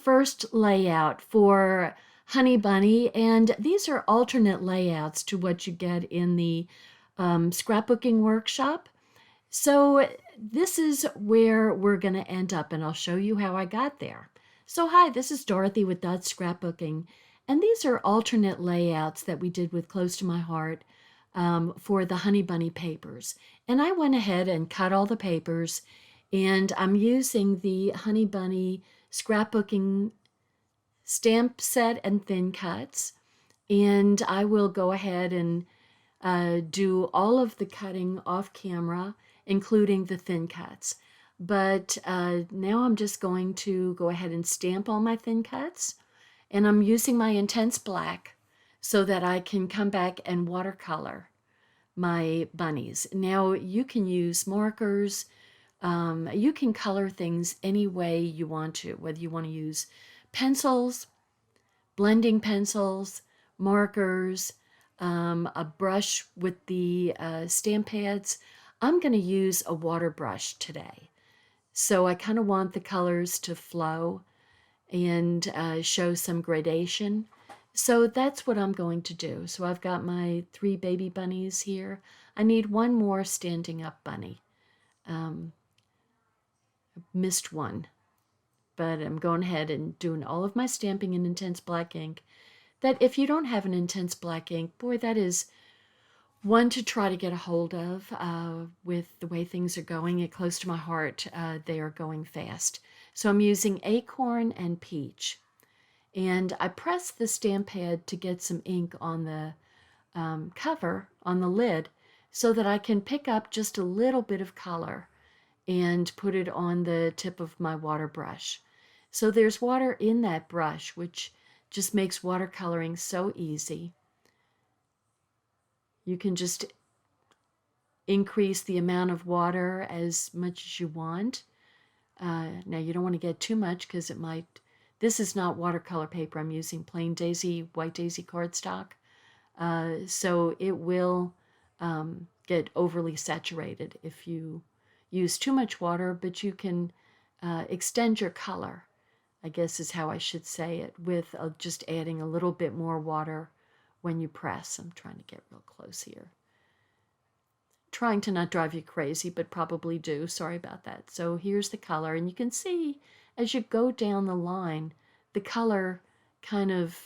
first layout for Honey Bunny, and these are alternate layouts to what you get in the scrapbooking workshop. So this is where we're going to end up, and I'll show you how I got there. So hi, this is Dorothy with Dot Scrapbooking, and these are alternate layouts that we did with Close to My Heart for the Honey Bunny papers. And I went ahead and cut all the papers, and I'm using the Honey Bunny scrapbooking stamp set and thin cuts. And I will go ahead and do all of the cutting off camera, including the thin cuts. But now I'm just going to go ahead and stamp all my thin cuts. And I'm using my intense black so that I can come back and watercolor my bunnies. Now you can use markers. You can color things any way you want to, whether you want to use pencils, blending pencils, markers, a brush with the stamp pads. I'm going to use a water brush today. So I kind of want the colors to flow and show some gradation. So that's what I'm going to do. So I've got my 3 baby bunnies here. I need one more standing up bunny. Missed one, but I'm going ahead and doing all of my stamping in intense black ink. That if you don't have an intense black ink, boy, that is one to try to get a hold of with the way things are going. At Close to My Heart, they are going fast. So I'm using Acorn and Peach. And I press the stamp pad to get some ink on the cover, on the lid, so that I can pick up just a little bit of color and put it on the tip of my water brush. So there's water in that brush, which just makes watercoloring so easy. You can just increase the amount of water as much as you want. Now you don't want to get too much because it might, this is not watercolor paper. I'm using plain daisy, white daisy cardstock. So it will get overly saturated if you use too much water, but you can extend your color, I guess is how I should say it, with just adding a little bit more water when you press. I'm trying to get real close here. Trying to not drive you crazy, but probably do. Sorry about that. So here's the color, and you can see as you go down the line, the color kind of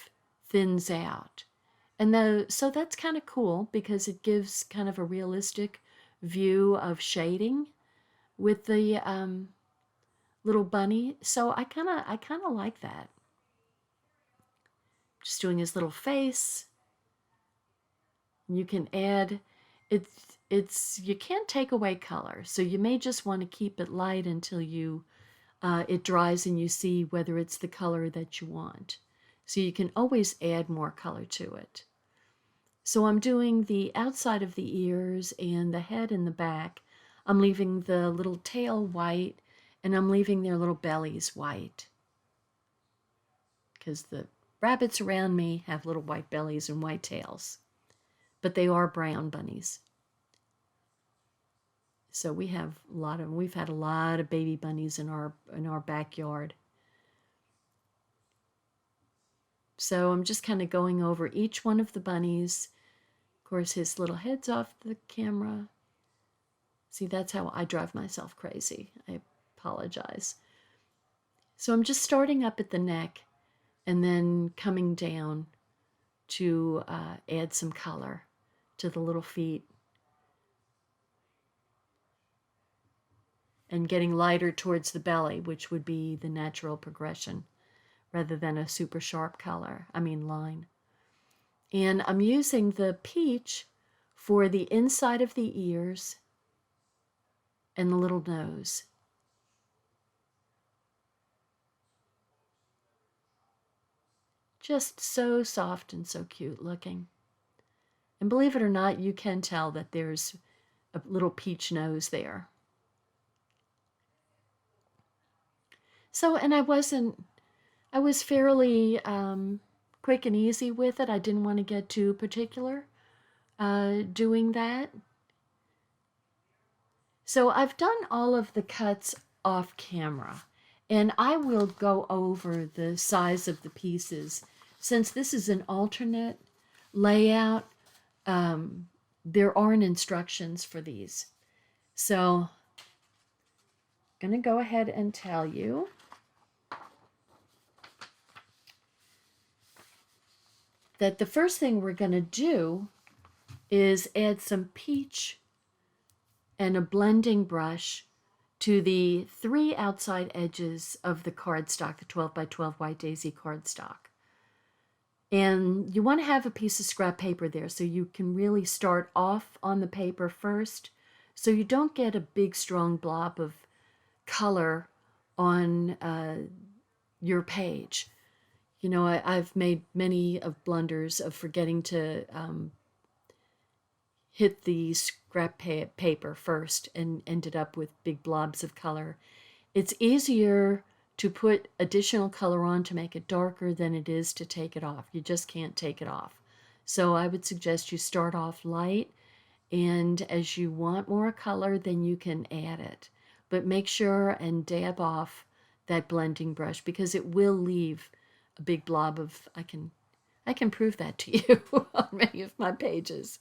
thins out. And so that's kind of cool because it gives kind of a realistic view of shading with the little bunny. So I kind of like that. Just doing his little face. You can add, you can't take away color. So you may just want to keep it light until it dries and you see whether it's the color that you want. So you can always add more color to it. So I'm doing the outside of the ears and the head and the back. I'm leaving the little tail white, and I'm leaving their little bellies white. Because the rabbits around me have little white bellies and white tails. But they are brown bunnies. So we've had a lot of baby bunnies in our backyard. So I'm just kind of going over each one of the bunnies. Of course, his little head's off the camera. See, that's how I drive myself crazy. I apologize. So I'm just starting up at the neck and then coming down to add some color to the little feet. And getting lighter towards the belly, which would be the natural progression, rather than a super sharp line. And I'm using the peach for the inside of the ears and the little nose. Just so soft and so cute looking. And believe it or not, you can tell that there's a little peach nose there. So, and I was fairly quick and easy with it. I didn't want to get too particular doing that. So I've done all of the cuts off camera. And I will go over the size of the pieces. Since this is an alternate layout, there aren't instructions for these. So I'm going to go ahead and tell you that the first thing we're going to do is add some peach and a blending brush to the 3 outside edges of the cardstock, the 12 by 12 White Daisy cardstock. And you want to have a piece of scrap paper there so you can really start off on the paper first, so you don't get a big strong blob of color on your page. You know, I've made many of blunders of forgetting to hit the scrap paper first and ended up with big blobs of color. It's easier to put additional color on to make it darker than it is to take it off. You just can't take it off. So I would suggest you start off light, and as you want more color, then you can add it. But make sure and dab off that blending brush, because it will leave a big blob of, I can prove that to you on many of my pages.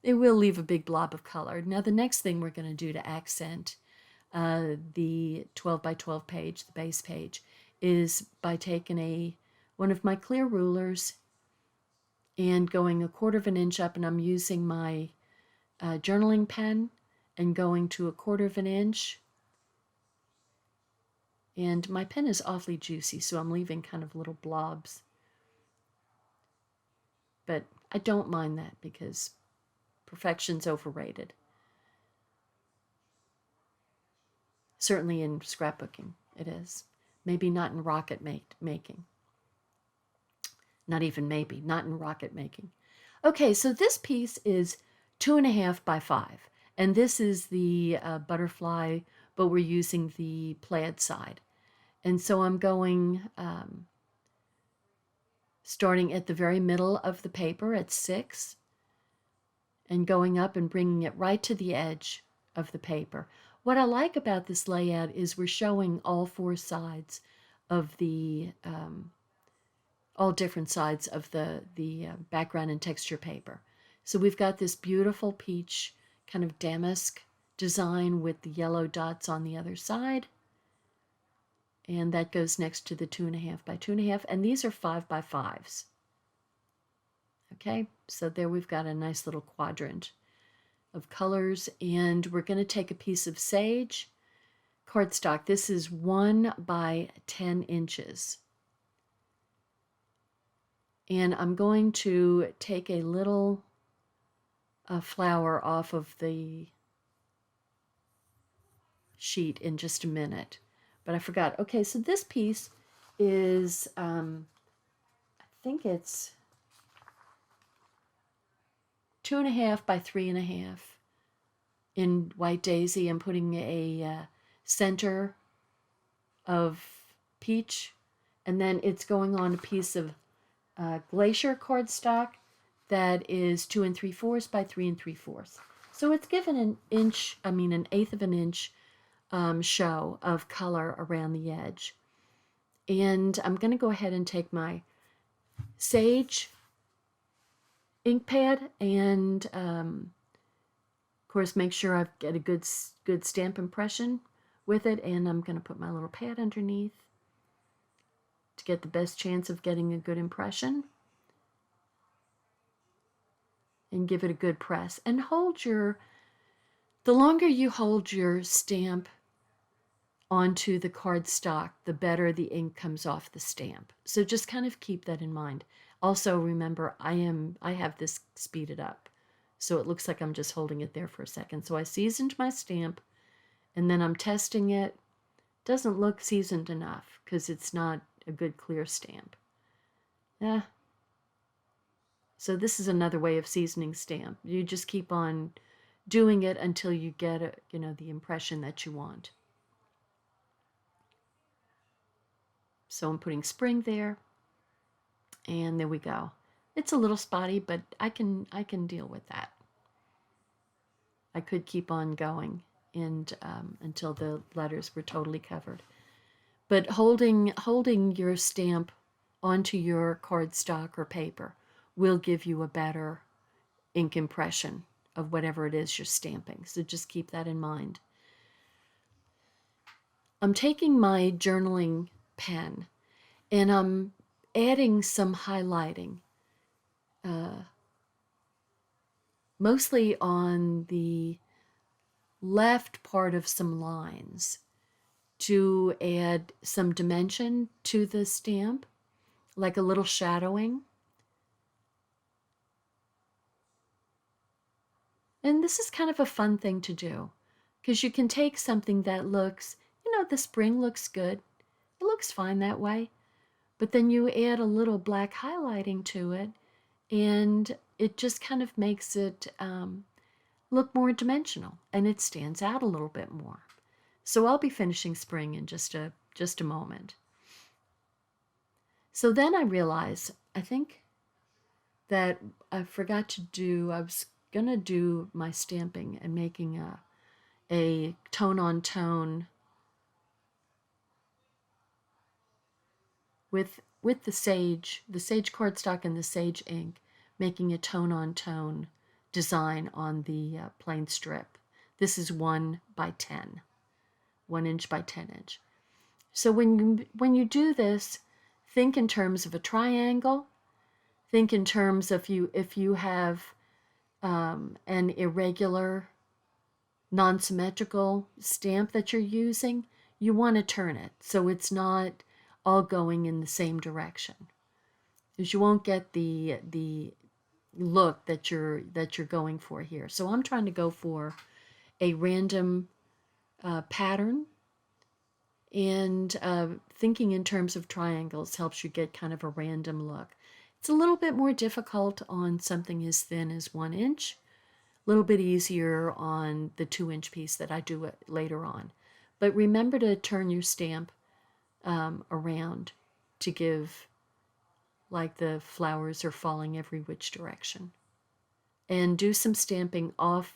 It will leave a big blob of color. Now the next thing we're going to do to accent the 12 by 12 page, the base page, is by taking one of my clear rulers and going 1/4 of an inch up, and I'm using my journaling pen and going to 1/4 of an inch. And my pen is awfully juicy, so I'm leaving kind of little blobs. But I don't mind that because perfection's overrated. Certainly in scrapbooking, it is. Maybe not in rocket making. Not even maybe, not in rocket making. Okay, so this piece is 2.5 by 5. And this is the butterfly, but we're using the plaid side. And so I'm going, starting at the very middle of the paper at 6, and going up and bringing it right to the edge of the paper. What I like about this layout is we're showing all 4 sides of the, all different sides of the background and texture paper. So we've got this beautiful peach kind of damask design with the yellow dots on the other side. And that goes next to the 2.5 by 2.5, and these are 5 by 5s. Okay, so there we've got a nice little quadrant of colors, and we're going to take a piece of sage cardstock. This is 1 by 10 inches. And I'm going to take a little flower off of the sheet in just a minute. But I forgot. Okay, so this piece is, I think it's 2.5 by 3.5 in White Daisy. I'm putting a center of peach, and then it's going on a piece of glacier cardstock that is 2 3/4 by 3 3/4. So it's given an 1/8 of an inch show of color around the edge. And I'm going to go ahead and take my sage ink pad and of course make sure I've got a good stamp impression with it, and I'm going to put my little pad underneath to get the best chance of getting a good impression, and give it a good press. And the longer you hold your stamp onto the cardstock, the better the ink comes off the stamp. So just kind of keep that in mind. Also remember, I have this speeded up, so it looks like I'm just holding it there for a second. So I seasoned my stamp, and then I'm testing it. Doesn't look seasoned enough because it's not a good clear stamp. Yeah. So this is another way of seasoning stamp. You just keep on doing it until you get the impression that you want. So I'm putting spring there, and there we go. It's a little spotty, but I can deal with that. I could keep on going and until the letters were totally covered. But holding your stamp onto your cardstock or paper will give you a better ink impression of whatever it is you're stamping. So just keep that in mind. I'm taking my journaling pen and I'm adding some highlighting, mostly on the left part of some lines to add some dimension to the stamp, like a little shadowing. And this is kind of a fun thing to do because you can take something that looks, the spring looks good. It looks fine that way. But then you add a little black highlighting to it and it just kind of makes it look more dimensional and it stands out a little bit more. So I'll be finishing spring in just a moment. So then I realized, I think that I forgot to do, I was going to do my stamping and making a tone-on-tone with the sage cardstock and the sage ink, making a tone-on-tone design on the plain strip. This is 1 by 10, 1 inch by 10 inch. So when you do this, think in terms of a triangle. Think in terms of if you have an irregular, non-symmetrical stamp that you're using, you want to turn it so it's not all going in the same direction, because you won't get the look that you're going for here. So I'm trying to go for a random pattern, and thinking in terms of triangles helps you get kind of a random look. It's a little bit more difficult on something as thin as 1 inch, a little bit easier on the 2-inch piece that I do it later on. But remember to turn your stamp around to give like the flowers are falling every which direction. And do some stamping off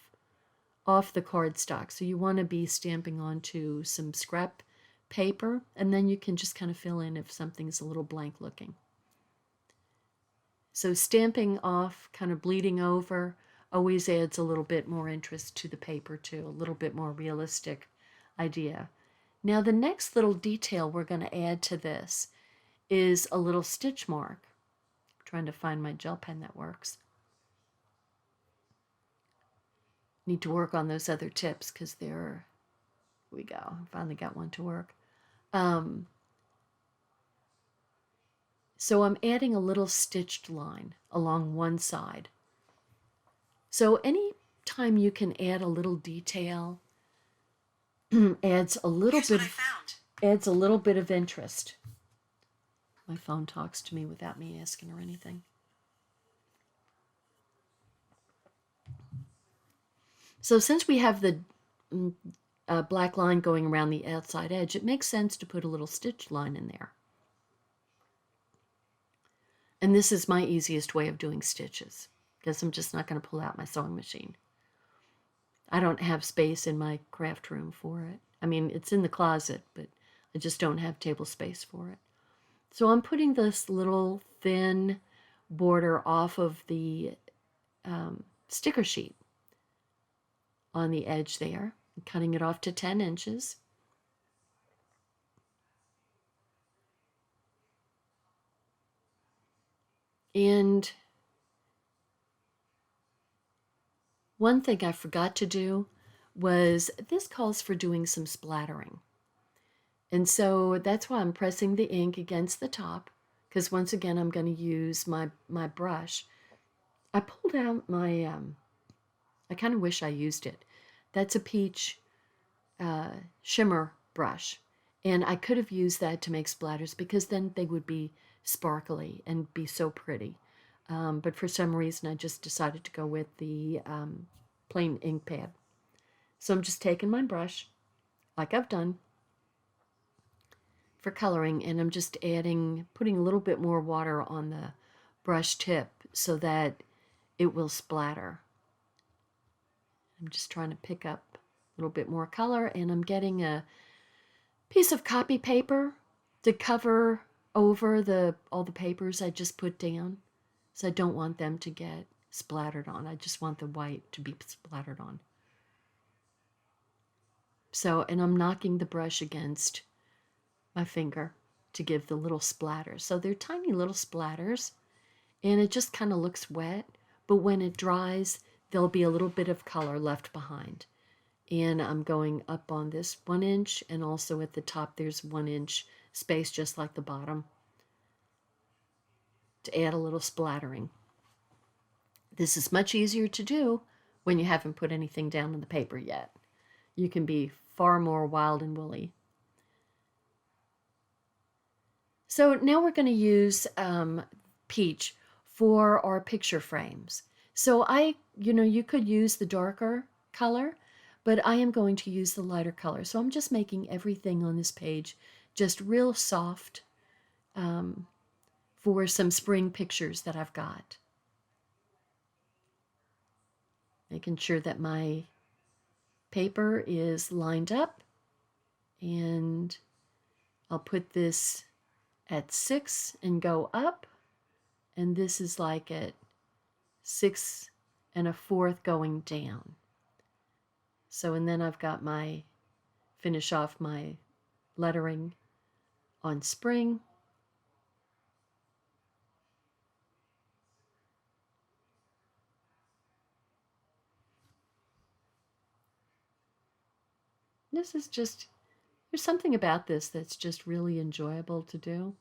the cardstock. So you want to be stamping onto some scrap paper, and then you can just kind of fill in if something's a little blank looking. So stamping off, kind of bleeding over, always adds a little bit more interest to the paper too, a little bit more realistic idea. Now the next little detail we're going to add to this is a little stitch mark. I'm trying to find my gel pen that works. Need to work on those other tips because here we go. I finally got one to work. So I'm adding a little stitched line along one side. So any time you can add a little detail adds a little bit of interest. My phone talks to me without me asking her anything. So since we have the black line going around the outside edge, it makes sense to put a little stitch line in there. And this is my easiest way of doing stitches, because I'm just not going to pull out my sewing machine. I don't have space in my craft room for it. I mean, it's in the closet, but I just don't have table space for it. So I'm putting this little thin border off of the sticker sheet on the edge there, cutting it off to 10 inches. And one thing I forgot to do was this calls for doing some splattering. And so that's why I'm pressing the ink against the top, because once again I'm going to use my brush. I pulled out my, I kind of wish I used it. That's a peach shimmer brush. And I could have used that to make splatters because then they would be sparkly and be so pretty. But for some reason I just decided to go with the plain ink pad. So I'm just taking my brush, like I've done for coloring, and I'm just putting a little bit more water on the brush tip so that it will splatter. I'm just trying to pick up a little bit more color, and I'm getting a piece of copy paper to cover over all the papers I just put down. So I don't want them to get splattered on. I just want the white to be splattered on. So, and I'm knocking the brush against my finger to give the little splatters. So they're tiny little splatters, and it just kind of looks wet, but when it dries, there'll be a little bit of color left behind. And I'm going up on this 1 inch, and also at the top there's 1 inch space just like the bottom to add a little splattering. This is much easier to do when you haven't put anything down on the paper yet. You can be far more wild and woolly. So now we're going to use peach for our picture frames. So you could use the darker color, but I am going to use the lighter color. So I'm just making everything on this page just real soft for some spring pictures that I've got. Making sure that my paper is lined up, and I'll put this at 6 and go up, and this is like at 6 1/4 going down. So, and then I've got finish off my lettering on spring. This is just, there's something about this that's just really enjoyable to do.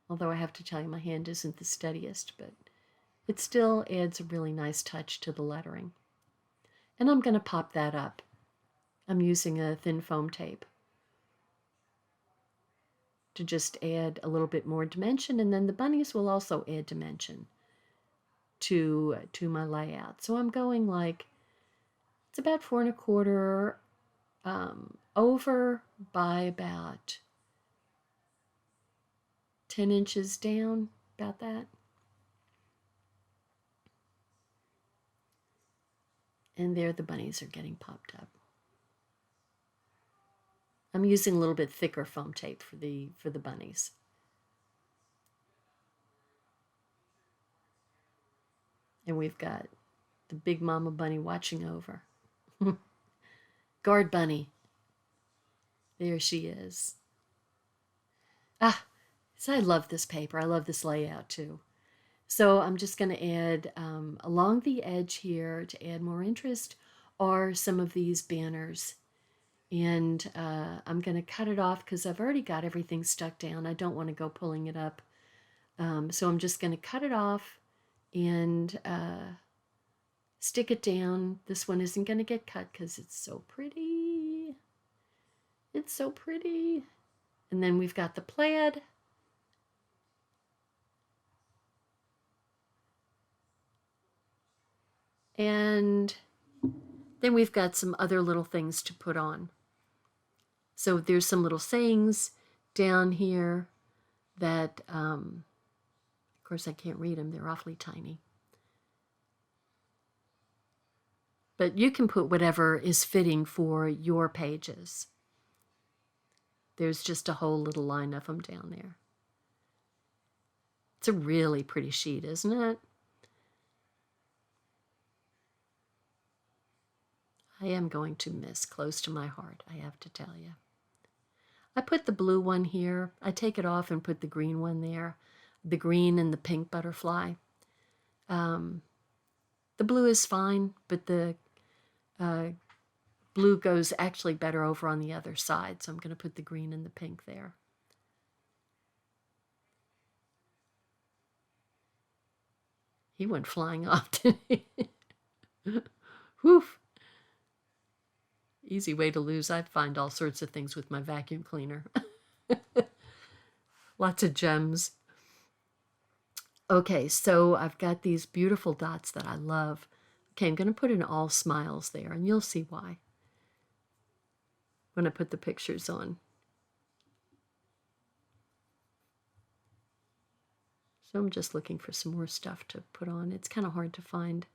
Although I have to tell you, my hand isn't the steadiest, but it still adds a really nice touch to the lettering. And I'm going to pop that up. I'm using a thin foam tape to just add a little bit more dimension, and then the bunnies will also add dimension to my layout. So I'm going like, it's about 4 1/4 over by about 10 inches down, about that. And there the bunnies are getting popped up. I'm using a little bit thicker foam tape for the bunnies. And we've got the big mama bunny watching over. Guard bunny. There she is. Ah, so I love this paper. I love this layout too. So I'm just going to add along the edge here to add more interest are some of these banners. And I'm going to cut it off because I've already got everything stuck down. I don't want to go pulling it up. So I'm just going to cut it off and stick it down. This one isn't going to get cut because it's so pretty. It's so pretty. And then we've got the plaid. And then we've got some other little things to put on. So there's some little sayings down here that, of course, I can't read them. They're awfully tiny. But you can put whatever is fitting for your pages. There's just a whole little line of them down there. It's a really pretty sheet, isn't it? I am going to miss close to my heart, I have to tell you. I put the blue one here. I take it off and put the green one there. The green and the pink butterfly. The blue is fine, but the blue goes actually better over on the other side, so I'm going to put the green and the pink there. He went flying off, didn't he? Whew. Easy way to lose. I find all sorts of things with my vacuum cleaner. Lots of gems. Okay, so I've got these beautiful dots that I love. Okay, I'm going to put in all smiles there, and you'll see why when I put the pictures on. So I'm just looking for some more stuff to put on. It's kind of hard to find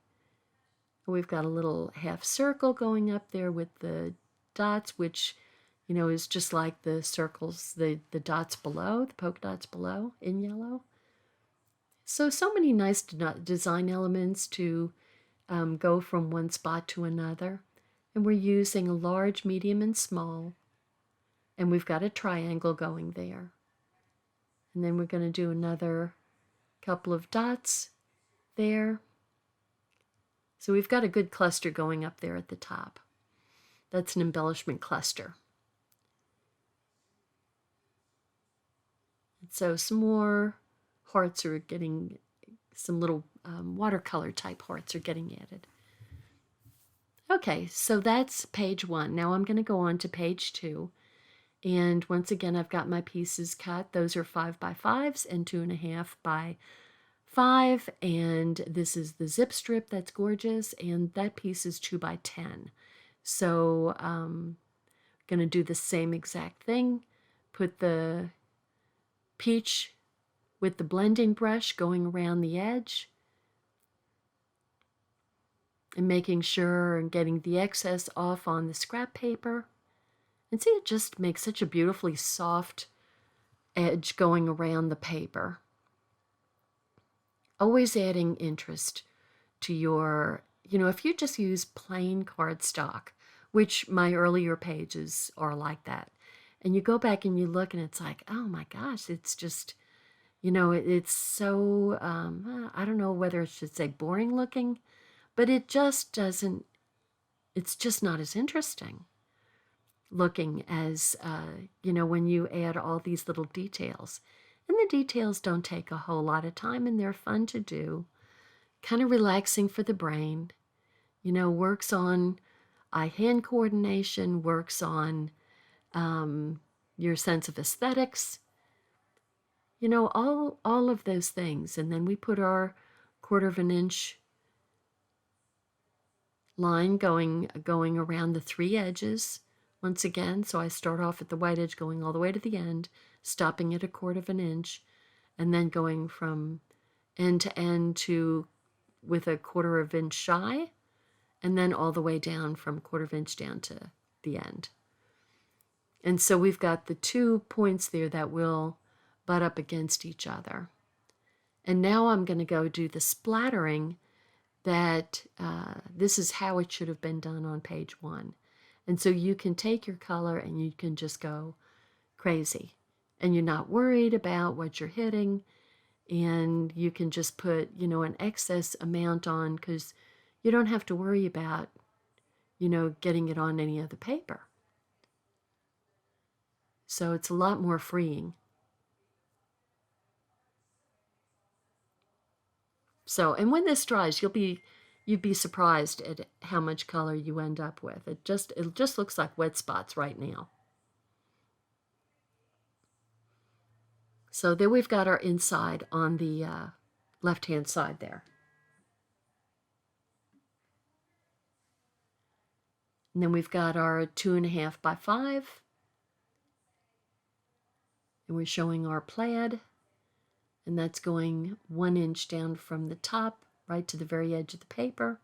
We've got a little half circle going up there with the dots, which, is just like the circles, the dots below, the polka dots below in yellow. So many nice design elements to go from one spot to another. And we're using a large, medium, and small. And we've got a triangle going there. And then we're going to do another couple of dots there. So we've got a good cluster going up there at the top. That's an embellishment cluster. And so some more hearts are getting, some little watercolor type hearts are getting added. Okay, so that's page 1. Now I'm going to go on to page 2. And once again, I've got my pieces cut. Those are 5 by 5s and 2.5 by 5. And this is the zip strip that's gorgeous. And that piece is 2 by 10. So I'm going to do the same exact thing. Put the peach with the blending brush going around the edge. And making sure and getting the excess off on the scrap paper. And see, it just makes such a beautifully soft edge going around the paper. Always adding interest to your, if you just use plain cardstock, which my earlier pages are like that, and you go back and you look and it's like, oh my gosh, it's just, it's so, I don't know whether I should say boring looking, but it just doesn't, it's just not as interesting looking as, when you add all these little details. And the details don't take a whole lot of time, and they're fun to do, kind of relaxing for the brain, works on eye-hand coordination, works on your sense of aesthetics, all of those things. And then we put our 1/4 of an inch line going around the 3 edges once again. So I start off at the white edge going all the way to the end, stopping at 1/4 of an inch, and then going from end to end with a 1/4 of an inch shy, and then all the way down from 1/4 of an inch down to the end. And so we've got the 2 points there that will butt up against each other. And now I'm going to go do the splattering that this is how it should have been done on page 1. And so you can take your color and you can just go crazy. And you're not worried about what you're hitting. And you can just put, an excess amount on, because you don't have to worry about, getting it on any other paper. So it's a lot more freeing. So, and when this dries, you'd be surprised at how much color you end up with. It just looks like wet spots right now. So there we've got our inside on the left-hand side there. And then we've got our 2.5 by 5. And we're showing our plaid. And that's going 1 inch down from the top right to the very edge of the paper.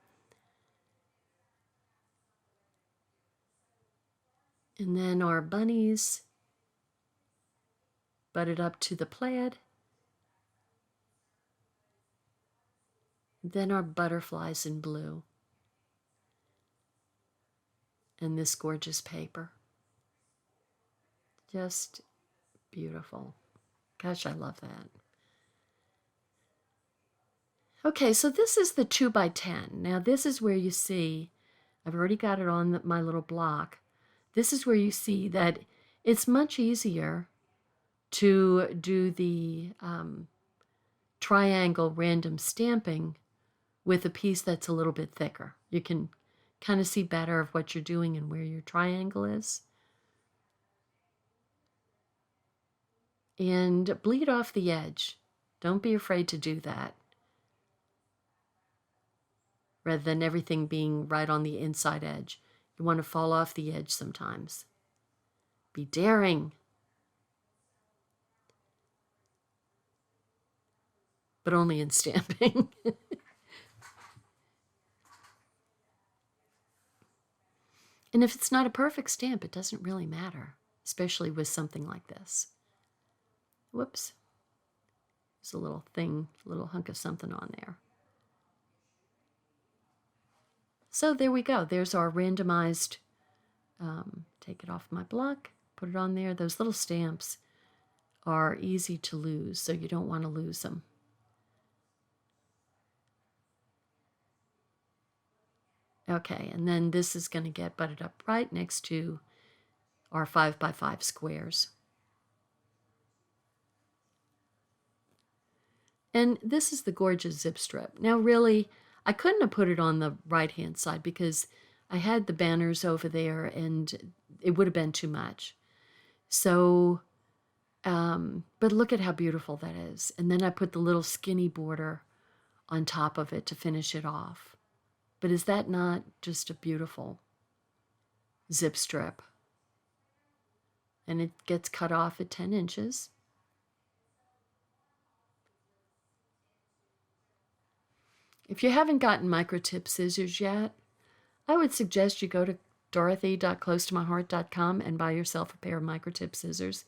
And then our bunnies butted up to the plaid. Then our butterflies in blue. And this gorgeous paper. Just beautiful. Gosh, I love that. Okay, so this is the 2 by 10. Now this is where you see, I've already got it on my little block. This is where you see that it's much easier to do the triangle random stamping with a piece that's a little bit thicker. You can kind of see better of what you're doing and where your triangle is. And bleed off the edge. Don't be afraid to do that, rather than everything being right on the inside edge. You want to fall off the edge sometimes. Be daring. But only in stamping. And if it's not a perfect stamp, it doesn't really matter, especially with something like this. Whoops. There's a little thing, a little hunk of something on there. So there we go. There's our randomized, take it off my block, put it on there. Those little stamps are easy to lose, so you don't want to lose them. Okay, and then this is going to get butted up right next to our 5x5 squares. And this is the gorgeous zip strip. Now really, I couldn't have put it on the right-hand side because I had the banners over there and it would have been too much. So, but look at how beautiful that is. And then I put the little skinny border on top of it to finish it off. But is that not just a beautiful zip strip? And it gets cut off at 10 inches. If you haven't gotten microtip scissors yet, I would suggest you go to dorothy.closetomyheart.com and buy yourself a pair of microtip scissors.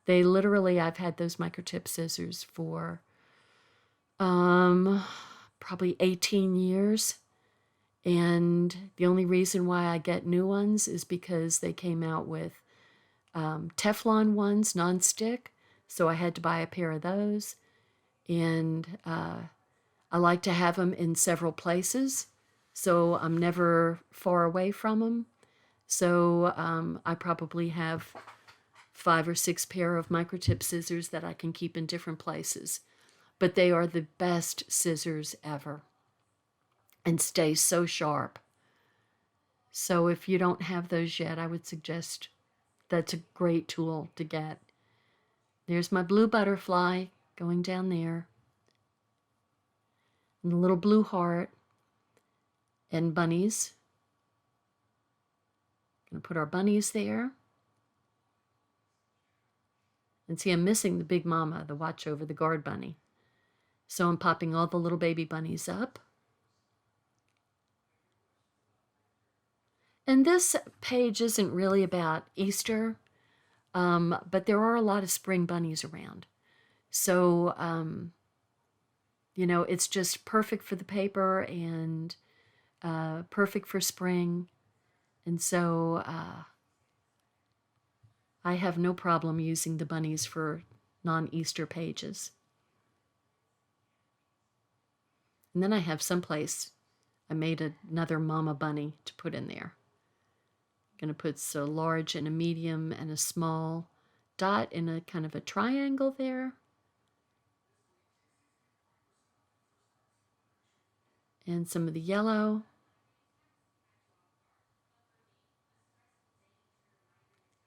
They literally, I've had those microtip scissors for probably 18 years. And the only reason why I get new ones is because they came out with Teflon ones, non-stick. So I had to buy a pair of those. And I like to have them in several places, so I'm never far away from them. So I probably have 5 or 6 pair of microtip scissors that I can keep in different places. But they are the best scissors ever and stay so sharp. So if you don't have those yet, I would suggest that's a great tool to get. There's my blue butterfly going down there. And the little blue heart and bunnies. Gonna put our bunnies there. And see, I'm missing the big mama, the watch over the guard bunny. So I'm popping all the little baby bunnies up. And this page isn't really about Easter, but there are a lot of spring bunnies around. So, you know, it's just perfect for the paper and perfect for spring. And so I have no problem using the bunnies for non-Easter pages. And then I have someplace I made another mama bunny to put in there. I'm going to put a large and a medium and a small dot in a kind of a triangle there. And some of the yellow.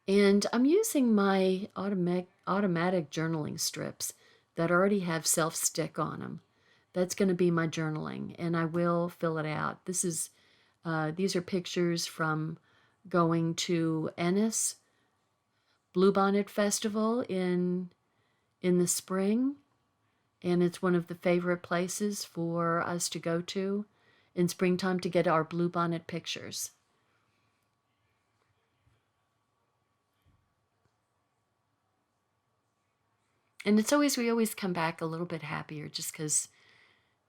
And I'm using my automatic journaling strips that already have self-stick on them. That's going to be my journaling, and I will fill it out. These are pictures from going to Ennis Bluebonnet Festival in the spring, and it's one of the favorite places for us to go to in springtime to get our bluebonnet pictures. And we always come back a little bit happier just because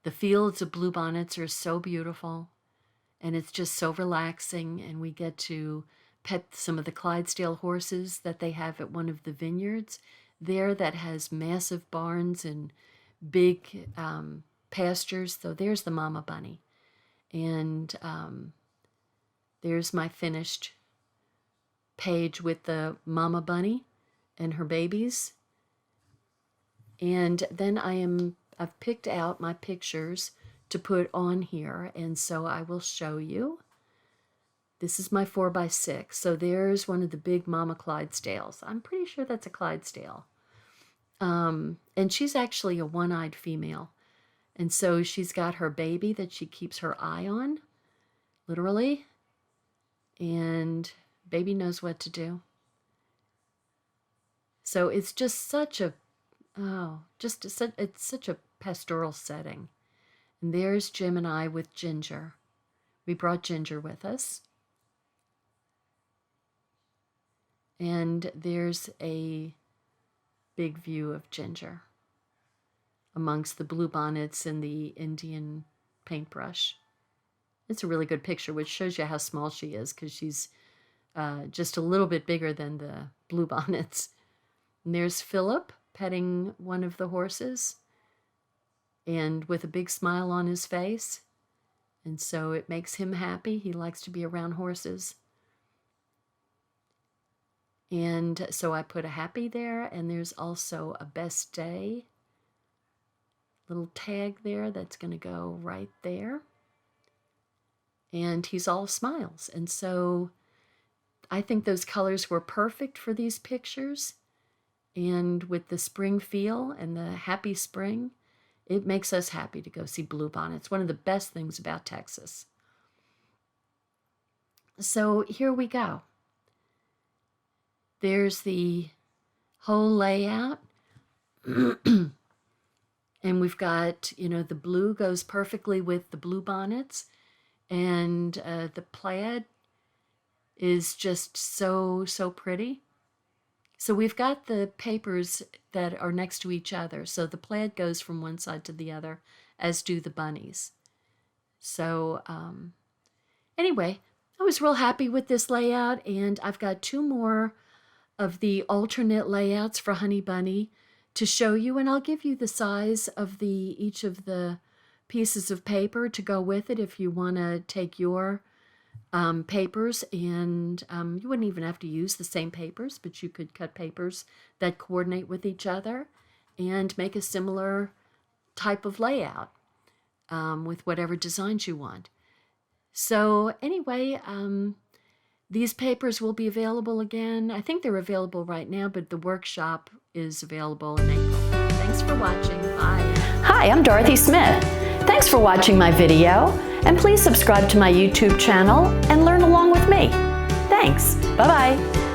the fields of bluebonnets are so beautiful and it's just so relaxing, and we get to pet some of the Clydesdale horses that they have at one of the vineyards there that has massive barns and big pastures. So there's the mama bunny. And there's my finished page with the mama bunny and her babies. And then I've picked out my pictures to put on here, and so I will show you. This is my 4x6. So there's one of the big mama Clydesdales. I'm pretty sure that's a Clydesdale. And she's actually a one-eyed female. And so she's got her baby that she keeps her eye on, literally. And baby knows what to do. So it's just such a, it's such a pastoral setting. And there's Jim and I with Ginger. We brought Ginger with us. And there's a big view of Ginger amongst the bluebonnets and the Indian paintbrush. It's a really good picture, which shows you how small she is, because she's just a little bit bigger than the bluebonnets. And there's Philip petting one of the horses and with a big smile on his face. And so it makes him happy. He likes to be around horses. And so I put a happy there, and there's also a best day little tag there that's going to go right there. And he's all smiles. And so I think those colors were perfect for these pictures. And with the spring feel and the happy spring, it makes us happy to go see bluebonnets. One of the best things about Texas. So here we go. There's the whole layout. And we've got, the blue goes perfectly with the bluebonnets. And the plaid is just so, so pretty. So we've got the papers that are next to each other. So the plaid goes from one side to the other, as do the bunnies. So anyway, I was real happy with this layout, and I've got 2 more of the alternate layouts for Honey Bunny to show you, and I'll give you the size of each of the pieces of paper to go with it if you want to take your papers, and you wouldn't even have to use the same papers, but you could cut papers that coordinate with each other and make a similar type of layout with whatever designs you want. So anyway, these papers will be available again. I think they're available right now, but the workshop is available in April. Thanks for watching. Bye. Hi, I'm Dorothy Smith. Thanks for watching my video, and please subscribe to my YouTube channel and learn along with me. Thanks. Bye-bye.